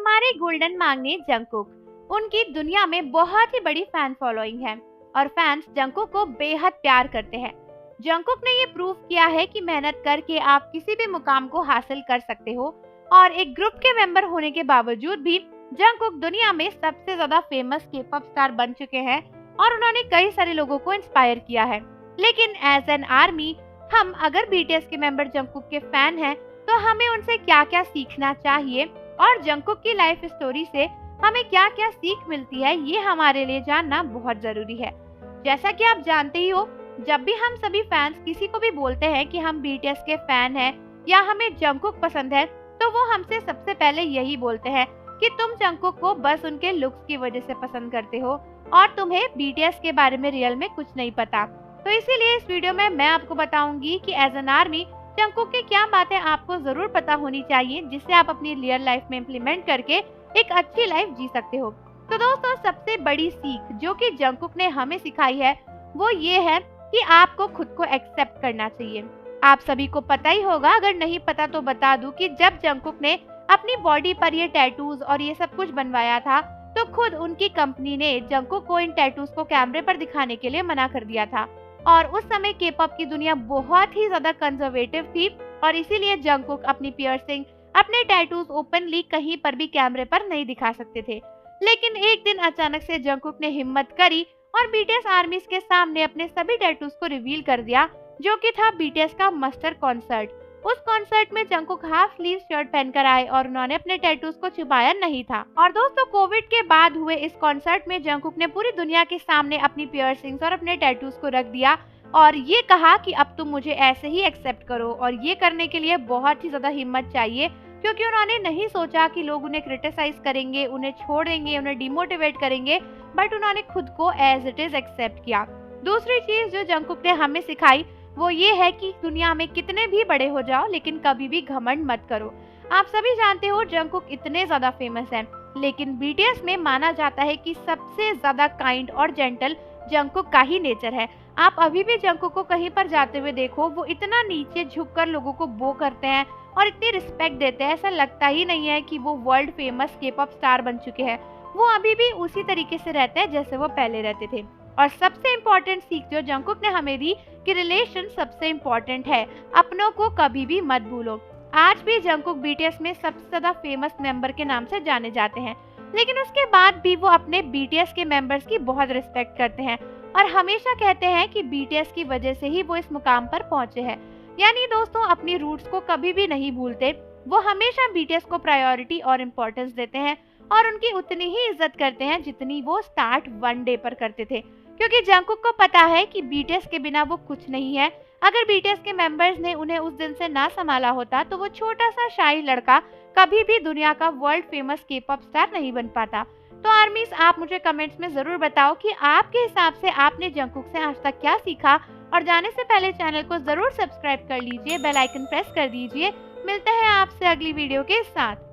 हमारे गोल्डन मांगने जंगकुक, उनकी दुनिया में बहुत ही बड़ी फैन फॉलोइंग है और फैंस जंगकुक को बेहद प्यार करते हैं। जंगकुक ने ये प्रूव किया है कि मेहनत करके आप किसी भी मुकाम को हासिल कर सकते हो और एक ग्रुप के मेंबर होने के बावजूद भी जंगकुक दुनिया में सबसे ज्यादा फेमस के-पॉप स्टार बन चुके हैं और उन्होंने कई सारे लोगों को इंस्पायर किया है। लेकिन एज एन आर्मी हम अगर बीटीएस के मेंबर जंगकुक के फैन हैं तो हमें उनसे क्या क्या सीखना चाहिए और जंगकुक की लाइफ स्टोरी से हमें क्या क्या सीख मिलती है, ये हमारे लिए जानना बहुत जरूरी है। जैसा कि आप जानते ही हो, जब भी हम सभी फैंस किसी को भी बोलते हैं कि हम बीटीएस के फैन हैं या हमें जंगकुक पसंद है, तो वो हमसे सबसे पहले यही बोलते हैं कि तुम जंगकुक को बस उनके लुक्स की वजह से पसंद करते हो और तुम्हें बीटीएस के बारे में रियल में कुछ नहीं पता। तो इसीलिए इस वीडियो में मैं आपको बताऊंगी कि एज एन आर्मी जंगकुक की क्या बातें आपको जरूर पता होनी चाहिए, जिससे आप अपनी रियल लाइफ में इम्प्लीमेंट करके एक अच्छी लाइफ जी सकते हो। तो दोस्तों, सबसे बड़ी सीख जो कि जंगकुक ने हमें सिखाई है वो ये है कि आपको खुद को एक्सेप्ट करना चाहिए। आप सभी को पता ही होगा, अगर नहीं पता तो बता दूं कि जब जंगकुक ने अपनी बॉडी पर ये टैटूज और ये सब कुछ बनवाया था तो खुद उनकी कंपनी ने जंगकुक को इन टैटूज को कैमरे पर दिखाने के लिए मना कर दिया था और उस समय के-पॉप की दुनिया बहुत ही ज्यादा कंजर्वेटिव थी और इसीलिए जंगकुक अपनी पियर्सिंग, अपने टैटूज ओपनली कहीं पर भी कैमरे पर नहीं दिखा सकते थे। लेकिन एक दिन अचानक से जंगकुक ने हिम्मत करी और बीटीएस आर्मीज के सामने अपने सभी टैटूज को रिवील कर दिया, जो कि था बीटीएस का मास्टर कॉन्सर्ट। उस कॉन्सर्ट में जंगकुक हाफ स्लीव शर्ट पहनकर आए और उन्होंने अपने टैटूज को छुपाया नहीं था। और दोस्तों, कोविड के बाद हुए इस कॉन्सर्ट में जंगकुक ने पूरी दुनिया के सामने अपनी पियर्सिंग्स और अपने टैटूज को रख दिया और ये कहा कि अब तुम मुझे ऐसे ही एक्सेप्ट करो। और ये करने के लिए बहुत ही ज्यादा हिम्मत चाहिए, क्योंकि उन्होंने नहीं सोचा कि लोग उन्हें क्रिटिसाइज करेंगे, उन्हें छोड़ देंगे, उन्हें डिमोटिवेट करेंगे, बट उन्होंने खुद को एज इट इज एक्सेप्ट किया। दूसरी चीज जो जंगकुक ने हमें सिखाई वो ये है कि दुनिया में कितने भी बड़े हो जाओ लेकिन कभी भी घमंड मत करो। आप सभी जानते हो जंगकुक इतने ज्यादा फेमस हैं, लेकिन बीटीएस में माना जाता है कि सबसे ज्यादा काइंड और जेंटल जंगकुक का ही नेचर है। आप अभी भी जंगकुक को कहीं पर जाते हुए देखो, वो इतना नीचे झुककर लोगों को बो करते हैं और इतनी रिस्पेक्ट देते हैं, ऐसा लगता ही नहीं है कि वो वर्ल्ड फेमस के-पॉप स्टार बन चुके हैं। वो अभी भी उसी तरीके से रहते हैं जैसे वो पहले रहते थे। और सबसे इम्पोर्टेंट सीख जो जंगकुक ने हमें दी कि रिलेशन सबसे इम्पोर्टेंट है, अपनों को कभी भी मत भूलो। आज भी जंगकुक बीटीएस में सबसे ज्यादा फेमस मेंबर के नाम से जाने जाते हैं, लेकिन उसके बाद भी वो अपने बीटीएस के मेंबर्स की बहुत रिस्पेक्ट करते हैं और हमेशा कहते हैं कि बीटीएस की वजह से ही वो इस मुकाम पर पहुंचे हैं। यानी दोस्तों, अपनी रूट्स को कभी भी नहीं भूलते। वो हमेशा बीटीएस को प्रायोरिटी और इम्पोर्टेंस देते हैं और उनकी उतनी ही इज्जत करते हैं जितनी वो स्टार्ट वन डे पर करते थे, क्योंकि जंगकुक को पता है कि बीटीएस के बिना वो कुछ नहीं है। अगर बीटीएस के मेंबर्स ने उन्हें उस दिन से ना संभाला होता तो वो छोटा सा शाही लड़का कभी भी दुनिया का वर्ल्ड फेमस के-पॉप स्टार नहीं बन पाता। तो आर्मीज, आप मुझे कमेंट्स में जरूर बताओ कि आपके हिसाब से आपने जंगकुक से आज तक क्या सीखा। और जाने से पहले चैनल को जरूर सब्सक्राइब कर लीजिए, बेल आइकन प्रेस कर दीजिए। मिलते हैं आपसे अगली वीडियो के साथ।